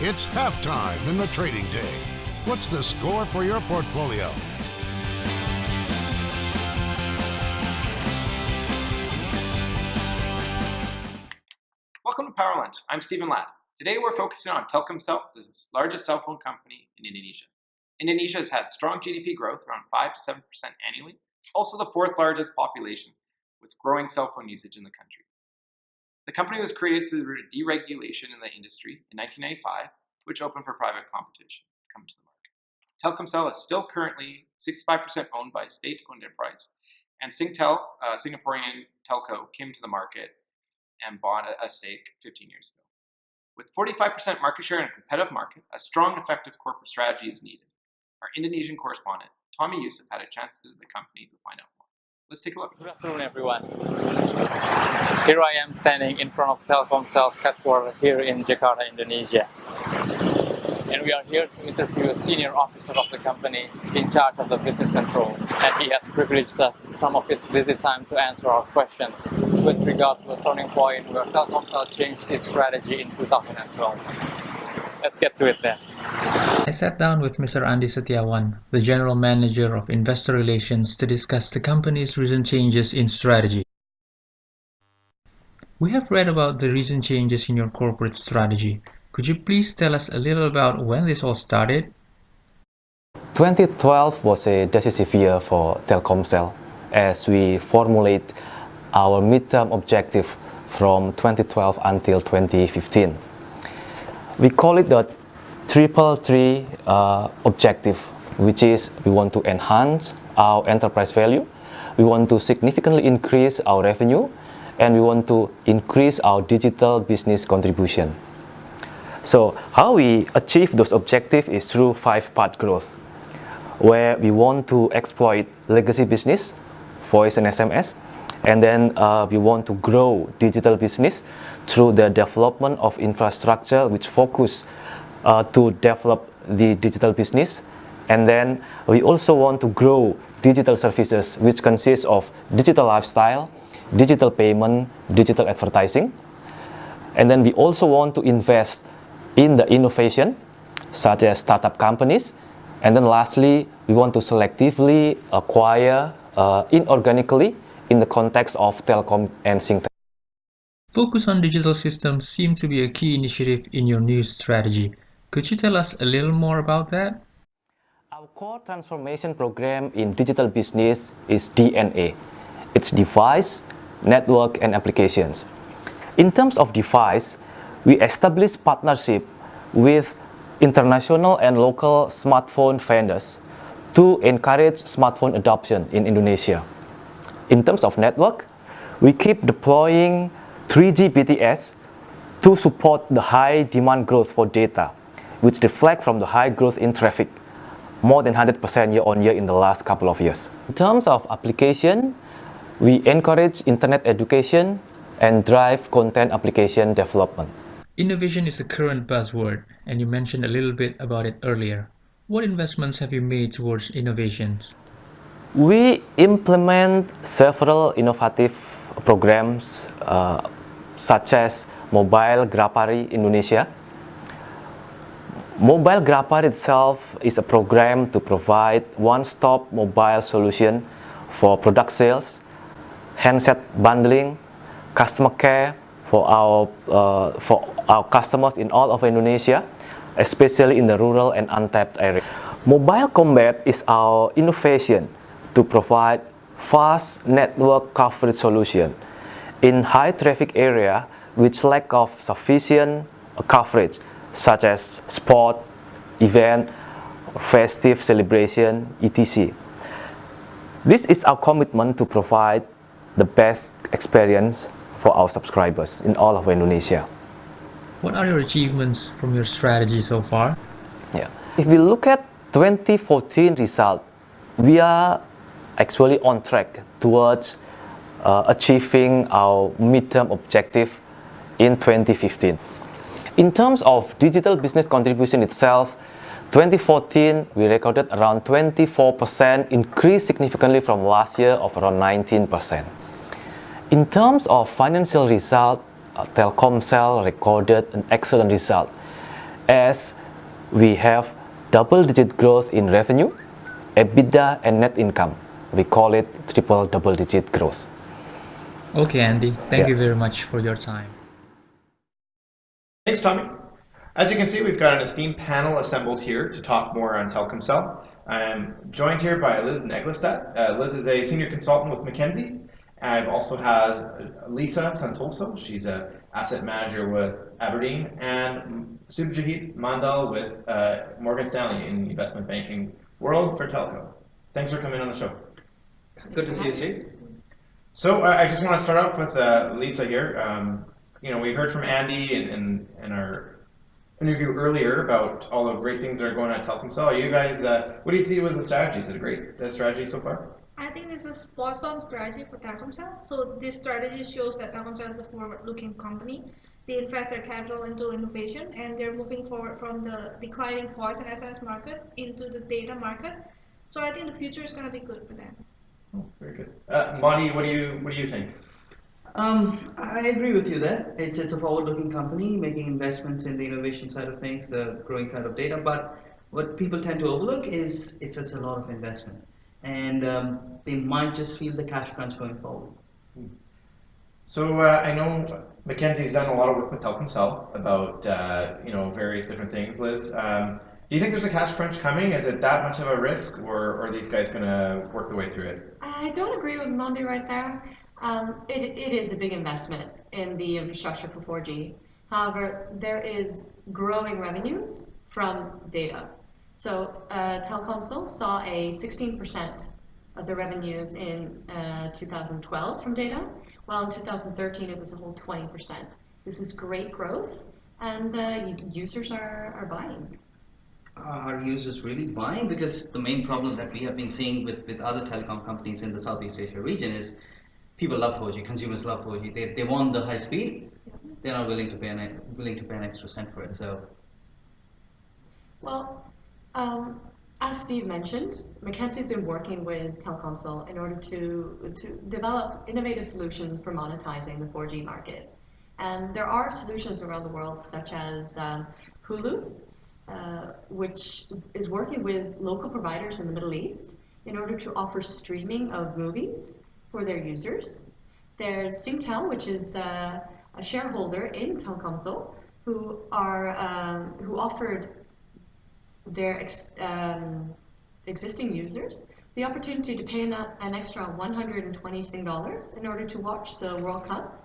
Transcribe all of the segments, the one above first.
It's halftime in the trading day. What's the score for your portfolio? Welcome to Power Lunch. I'm Stephen Ladd. Today we're focusing on Telkomsel, the largest cell phone company in Indonesia. Indonesia has had strong GDP growth, around 5 to 7% annually. It's also the fourth largest population, with growing cell phone usage in the country. The company was created through deregulation in the industry in 1995, which opened for private competition to come to the market. Telkomsel is still currently 65% owned by a state-owned enterprise, and Singtel, Singaporean telco, came to the market and bought a stake 15 years ago. With 45% market share in a competitive market, a strong, effective corporate strategy is needed. Our Indonesian correspondent, Tommy Yusuf, had a chance to visit the company to find out more. Let's take a look. Good afternoon, everyone. Here I am standing in front of Telkomsel's headquarters here in Jakarta, Indonesia. And we are here to interview a senior officer of the company in charge of the business control. And he has privileged us some of his busy time to answer our questions with regard to a turning point where Telkomsel changed its strategy in 2012. Let's get to it then. I sat down with Mr. Andi Setiawan, the General Manager of Investor Relations, to discuss the company's recent changes in strategy. We have read about the recent changes in your corporate strategy. Could you please tell us a little about when this all started? 2012 was a decisive year for Telkomsel as we formulate our midterm objective from 2012 until 2015. We call it the Triple Three objective, which is we want to enhance our enterprise value, we want to significantly increase our revenue, and we want to increase our digital business contribution. So how we achieve those objectives is through 5-part growth, where we want to exploit legacy business, voice and SMS, and then we want to grow digital business through the development of infrastructure which focus to develop the digital business. And then we also want to grow digital services, which consists of digital lifestyle, digital payment, digital advertising. And then we also want to invest in the innovation, such as startup companies. And then lastly, we want to selectively acquire inorganically in the context of Telkom and Singtel. Focus on digital systems seems to be a key initiative in your new strategy. Could you tell us a little more about that? Our core transformation program in digital business is DNA. It's device, network, and applications. In terms of device, we established partnership with international and local smartphone vendors to encourage smartphone adoption in Indonesia. In terms of network, we keep deploying 3G BTS to support the high demand growth for data, which reflect from the high growth in traffic, more than 100% year-on-year in the last couple of years. In terms of application, we encourage internet education and drive content application development. Innovation is a current buzzword, and you mentioned a little bit about it earlier. What investments have you made towards innovations? We implement several innovative programs such as Mobile Grapari Indonesia. Mobile Grapari itself is a program to provide one-stop mobile solution for product sales, handset bundling, customer care for our customers in all of Indonesia, especially in the rural and untapped areas. Mobile Combat is our innovation to provide fast network coverage solution in high traffic area which lack of sufficient coverage, such as sport, event, festive celebration, etc. This is our commitment to provide the best experience for our subscribers in all of Indonesia. What are your achievements from your strategy so far? If we look at 2014 result, we are actually on track towards achieving our midterm objective in 2015. In terms of digital business contribution itself, 2014 we recorded around 24%, increased significantly from last year of around 19%. In terms of financial result, Telkomsel recorded an excellent result as we have double-digit growth in revenue, EBITDA and net income. We call it triple double-digit growth. Okay, Andy, thank Yeah. you very much for your time. Thanks, Tommy. As you can see, we've got an esteemed panel assembled here to talk more on Telkomsel. I'm joined here by Liz Neglestad. Liz is a senior consultant with McKinsey. I've also has Lisa Santoso. She's an asset manager with Aberdeen, and Subhajit Mandal with Morgan Stanley in the investment banking world for telco. Thanks for coming on the show. Good to see you, Steve. So I just want to start off with Lisa here. We heard from Andy in our interview earlier about all the great things that are going on at Telkomsel. You guys, what do you see with the strategy? Is it a great strategy so far? I think this is a spot-on strategy for Telkomsel. So this strategy shows that Telkomsel is a forward-looking company. They invest their capital into innovation, and they're moving forward from the declining voice and SMS market into the data market. So I think the future is going to be good for them. Oh, very good. Monty, what do you think? I agree with you there. It's a forward-looking company making investments in the innovation side of things, the growing side of data. But what people tend to overlook is it's a lot of investment, and they might just feel the cash crunch going forward. So I know McKinsey's done a lot of work with Telkomsel about various different things. Liz, do you think there's a cash crunch coming? Is it that much of a risk, or are these guys going to work their way through it? I don't agree with Mondi right there. It is a big investment in the infrastructure for 4G. However, there is growing revenues from data. So Telkomsel saw a 16% of the revenues in 2012 from data, while in 2013 it was a whole 20%. This is great growth, and users are buying. Are users really buying? Because the main problem that we have been seeing with other telecom companies in the Southeast Asia region is people love 4G, consumers love 4G. They want the high speed. They're not willing to pay an extra cent for it. So, Well, as Steve mentioned, McKinsey's been working with Telkomsel in order to develop innovative solutions for monetizing the 4G market. And there are solutions around the world, such as Hulu, which is working with local providers in the Middle East in order to offer streaming of movies for their users. There's Singtel, which is a shareholder in Telkomsel, who offered their existing users the opportunity to pay an extra $120 in order to watch the World Cup,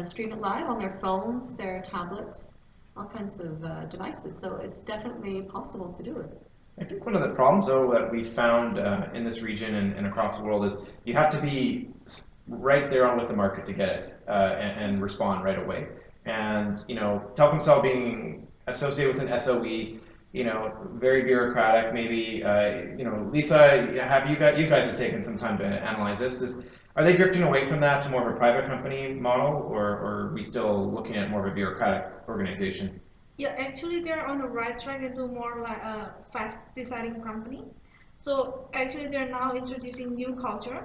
stream it live on their phones, their tablets, all kinds of devices. So it's definitely possible to do it. I think one of the problems, though, that we found in this region and across the world is you have to be right there on with the market to get it and respond right away. And Telkomsel being associated with an SOE, very bureaucratic. Maybe Lisa, you guys have taken some time to analyze this. Are they drifting away from that to more of a private company model, or are we still looking at more of a bureaucratic organization? Yeah, actually they're on the right track into more like a fast deciding company. So actually they're now introducing new culture,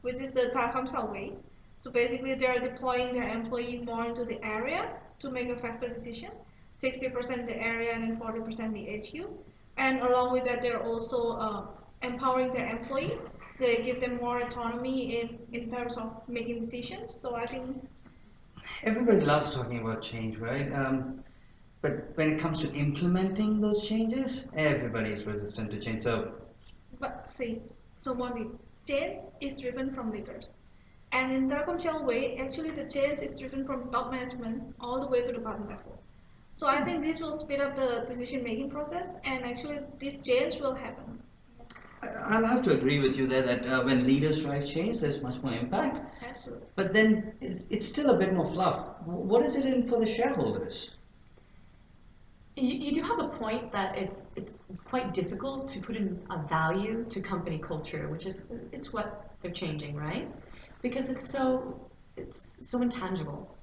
which is the Telkomsel way. So basically they're deploying their employee more into the area to make a faster decision. 60% the area and then 40% the HQ. And along with that, they're also empowering their employee. They give them more autonomy in terms of making decisions. So I think everybody loves talking about change, right? But when it comes to implementing those changes, everybody is resistant to change. So Monty, change is driven from leaders. And in Telkomsel way, actually the change is driven from top management all the way to the bottom level. So I think this will speed up the decision-making process, and actually this change will happen. I'll have to agree with you there that when leaders drive change, there's much more impact. Absolutely. But then it's still a bit more fluff. What is it in for the shareholders? You do have a point that it's quite difficult to put in a value to company culture, which is it's what they're changing, right? Because it's so intangible.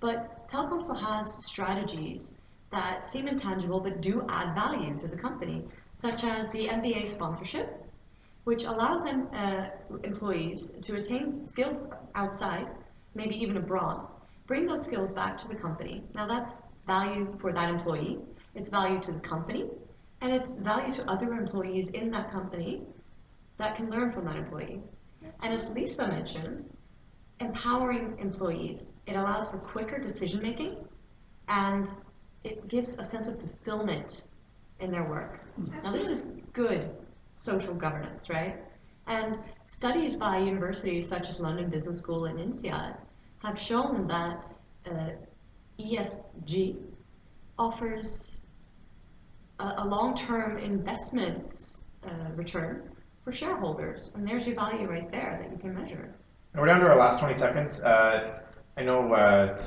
But Telkomsel has strategies that seem intangible but do add value to the company, such as the MBA sponsorship, which allows employees to attain skills outside, maybe even abroad, bring those skills back to the company. Now that's value for that employee, it's value to the company, and it's value to other employees in that company that can learn from that employee. And as Lisa mentioned, empowering employees. It allows for quicker decision making, and it gives a sense of fulfillment in their work. Now this is good social governance, right? And studies by universities such as London Business School and INSEAD have shown that ESG offers a long-term investment return for shareholders. And there's your value right there that you can measure. We're down to our last 20 seconds. I know,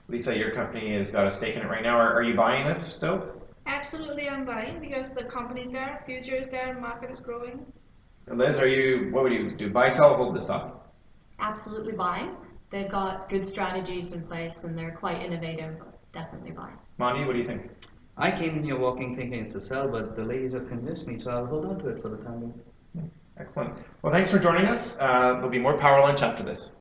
Lisa, your company has got a stake in it right now. Are you buying this still? Absolutely, I'm buying because the company's there, future is there, market is growing. Liz, what would you do? Buy, sell, hold this stock? Absolutely buying. They've got good strategies in place and they're quite innovative. Definitely buying. Mondi, what do you think? I came in here walking thinking it's a sell, but the ladies have convinced me, so I'll hold on to it for the time being. Excellent. Well, thanks for joining us. There'll be more Power Lunch after this.